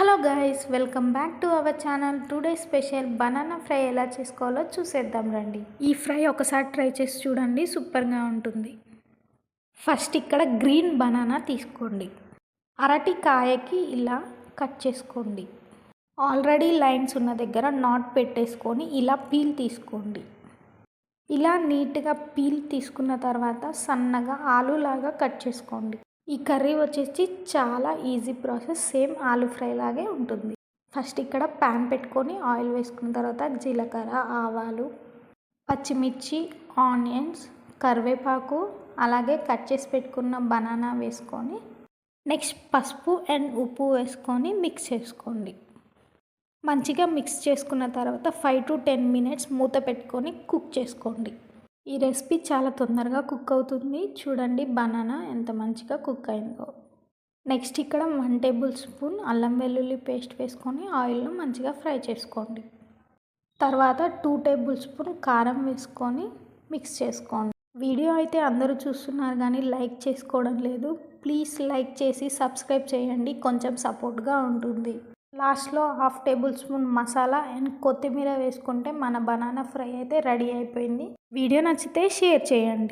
Hello guys, welcome back to our channel. Today special banana fry ఎలా చేసుకోవాలో చూసేద్దాం రండి. ఈ ఫ్రై ఒకసారి ట్రై చేసి చూడండి, సూపర్గా ఉంటుంది. ఫస్ట్ ఇక్కడ గ్రీన్ బనానా తీసుకోండి. అరటి కాయకి ఇలా కట్ చేసుకోండి. ఆల్రెడీ లైన్స్ ఉన్న దగ్గర నాట్ పెట్టేసుకొని ఇలా పీల్ తీసుకోండి. ఇలా నీట్గా పీల్ తీసుకున్న తర్వాత సన్నగా ఆలులాగా కట్ చేసుకోండి. ఈ కర్రీ వచ్చేసి చాలా ఈజీ ప్రాసెస్, సేమ్ ఆలు ఫ్రై లాగే ఉంటుంది. ఫస్ట్ ఇక్కడ ప్యాన్ పెట్టుకొని ఆయిల్ వేసుకున్న తర్వాత జీలకర్ర, ఆవాలు, పచ్చిమిర్చి, ఆనియన్స్, కరివేపాకు, అలాగే కట్ చేసి పెట్టుకున్న బనానా వేసుకొని నెక్స్ట్ పసుపు అండ్ ఉప్పు వేసుకొని మిక్స్ చేసుకోండి. మంచిగా మిక్స్ చేసుకున్న తర్వాత 5 to 10 minutes మూత పెట్టుకొని కుక్ చేసుకోండి. ఈ రెసిపీ చాలా తొందరగా కుక్ అవుతుంది. చూడండి బనానా ఎంత మంచిగా కుక్ అయిందో. నెక్స్ట్ ఇక్కడ 1 tablespoon అల్లం వెల్లుల్లి పేస్ట్ వేసుకొని ఆయిల్లో మంచిగా ఫ్రై చేసుకోండి. తర్వాత 2 tablespoon కారం వేసుకొని మిక్స్ చేసుకోండి. వీడియో అయితే అందరూ చూస్తున్నారు కానీ లైక్ చేసుకోవడం లేదు. ప్లీజ్ లైక్ చేసి సబ్స్క్రైబ్ చేయండి, కొంచెం సపోర్ట్గా ఉంటుంది. లాస్ట్లో 1/2 tablespoon మసాలా అండ్ కొత్తిమీర వేసుకుంటే మన బనానా ఫ్రై అయితే రెడీ అయిపోయింది. వీడియో నచ్చితే షేర్ చేయండి.